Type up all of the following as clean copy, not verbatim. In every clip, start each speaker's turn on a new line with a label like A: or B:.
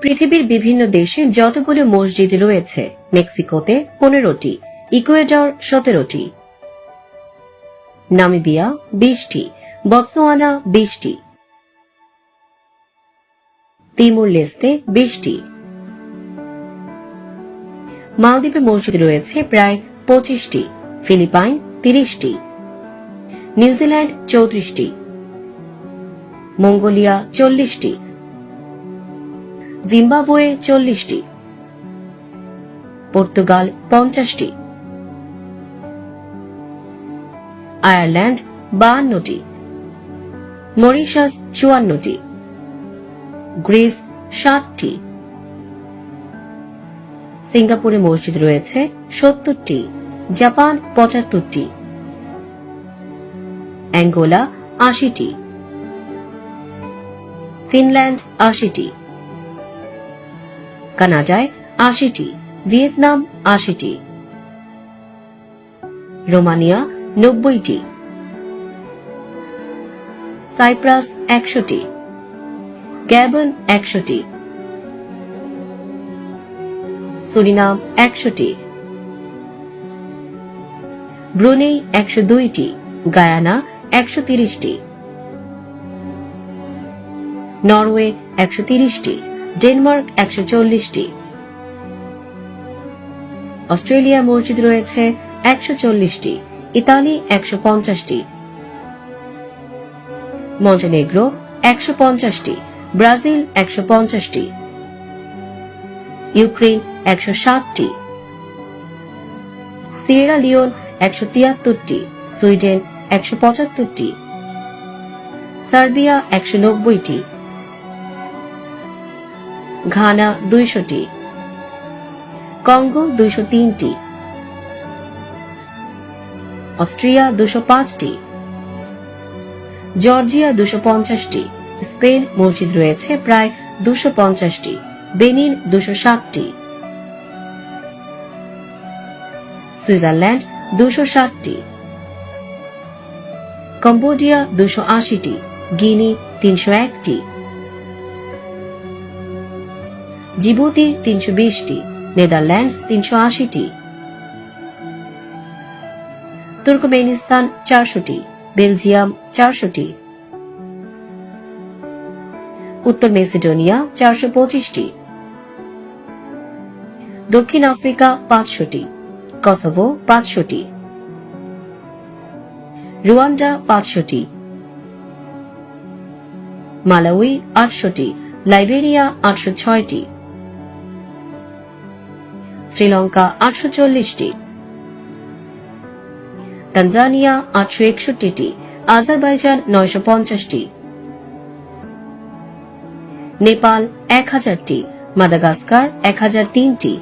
A: পৃথিবীর বিভিন্ন দেশে যতগুলো মসজিদ রয়েছে, মেক্সিকোতে 15টি, ইকুয়েডর 17টি, নামিবিয়া 20টি, বতসোয়ানা 20টি, তিমুর লেস্তে 20টি। মালদ্বীপে মসজিদ রয়েছে প্রায় 25টি, ফিলিপাইন 30টি, নিউজিল্যান্ড 34টি, মঙ্গোলিয়া 40টি, জিম্বাবুয়ে 40টি, পর্তুগাল 50টি, আয়ারল্যান্ড 52টি, মরিশাস 54টি, গ্রিস 7টি, সিঙ্গাপুরে মসজিদ রয়েছে 70টি, জাপান 75টি, অ্যাঙ্গোলা 80টি, ফিনল্যান্ড 80টি, কানাডায় 80টি, ভিয়েতনাম 80টি, রোমানিয়া 90টি, সাইপ্রাস 100টি, গ্যাবন 100টি, সুরিনাম 100টি, ব্রুনেই 102টি, গায়ানা 130টি, নরওয়ে 130টি, ডেনমার্ক 140টি, অস্ট্রেলিয়া মসজিদ রয়েছে 140টি, ইতালি 150টি, মন্টেনেগ্রো 150টি, ব্রাজিল 150টি, ইউক্রেন 160টি, সিয়েরা লিওন 173টি, সুইডেন 175টি, সার্বিয়া 190টি, ঘানা 200টি, কঙ্গো 203টি, অস্ট্রিয়া 205টি, জর্জিয়া 250টি, স্পেন মসজিদ রয়েছে প্রায় 250টি, বেনিন 207টি, সুইজারল্যান্ড 260টি, কম্বোডিয়া 280টি, গিনি 301টি, জিবুতি 320টি, নেদারল্যান্ডস 380টি, তুর্কমেনিস্তান 400টি, বেলজিয়াম 400টি, উত্তর মেসিডোনিয়া 425টি, দক্ষিণ আফ্রিকা 500টি, কসোভো 500টি, রুয়ান্ডা 500টি, মালাউই 800টি, লাইবেরিয়া 806টি, শ্রীলঙ্কা 840টি, তানজানিয়া 861টি, আজারবাইজান 950টি, নেপাল 1000টি, মাদাগাস্কার 1003টি,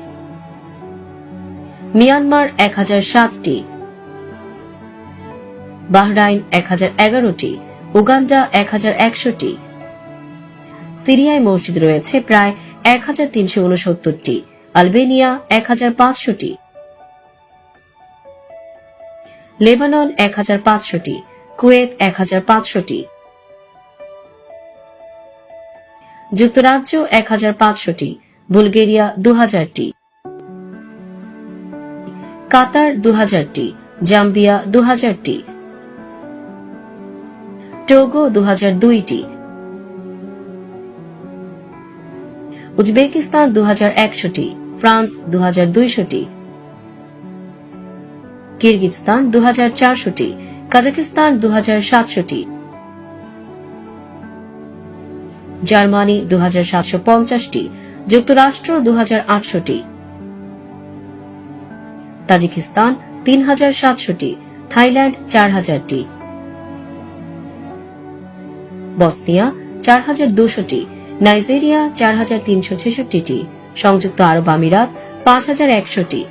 A: মিয়ানমার 1007টি, বাহরাইন 1011টি, উগান্ডা 1100টি, সিরিয়ায় মসজিদ রয়েছে প্রায় 1369টি, আলবেনিয়া 1500টি, লেবানন 1500টি, কুয়েত 1500টি, যুক্তরাজ্য 1500টি, বুলগেরিয়া 2000টি, কাতার 2000টি, জাম্বিয়া 2000টি, টোগো 2002টি, উজবেকিস্তান 2100টি, ফ্রান্স 2200টি, কিরগিজস্তান 2400টি, কাজাকিস্তান 2700টি, জার্মানি 2750টি, যুক্তরাষ্ট্র 2800টি, তাজিকিস্তান 3700টি, থাইল্যান্ড 4000টি, বসনিয়া 4200টি, নাইজেরিয়া 4366টি, সংযুক্ত আরব আমিরাত 5100টি,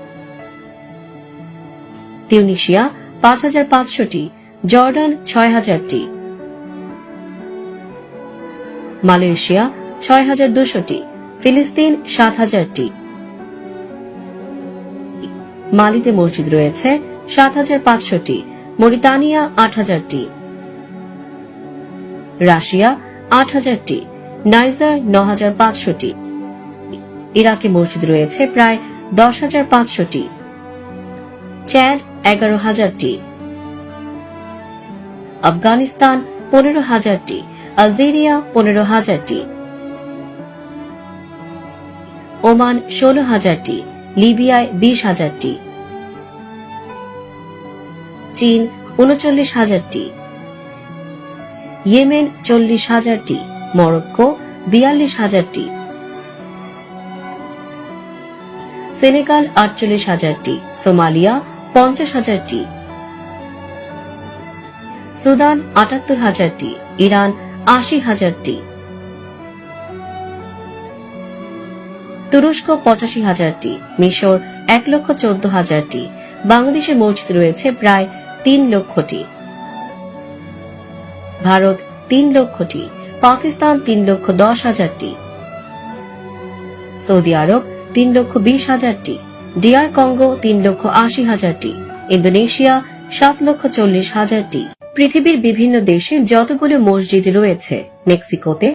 A: তিউনিসিয়া 5500টি, জর্ডান 6000টি, মালয়েশিয়া 6200টি, ফিলিস্তিন 7000টি, মালিতে মসজিদ রয়েছে 7500টি, মরিতানিয়া 8000টি, রাশিয়া 8000টি, নাইজার 9500টি, ইরাকে মসজিদ রয়েছে প্রায় 10,500টি, চ্যাড 11,000টি, আফগানিস্তান 15,000টি, আলজেরিয়া 15,000টি, ওমান 16,000টি, লিবিয়ায় 20,000টি, চীন 39,000টি, ইয়েমেন 40,000টি, মরক্কো 42,000টি, সেনেগাল 48,000টি, সোমালিয়া 50,000টি, সুদান 78,000টি, ইরান 80,000টি, তুরস্ক 85,000টি, মিশর 1,14,000টি, বাংলাদেশে মসজিদ রয়েছে প্রায় 3 লক্ষটি, ভারত 3 লক্ষটি, পাকিস্তান 3,10,000টি, সৌদি আরব 3,20,000টি, ডিআর কঙ্গো 3,80,000টি, ইন্দোনেশিয়া 7,40,000টি। পৃথিবীর বিভিন্ন দেশে যতগুলো মসজিদ রয়েছে, মেক্সিকোতে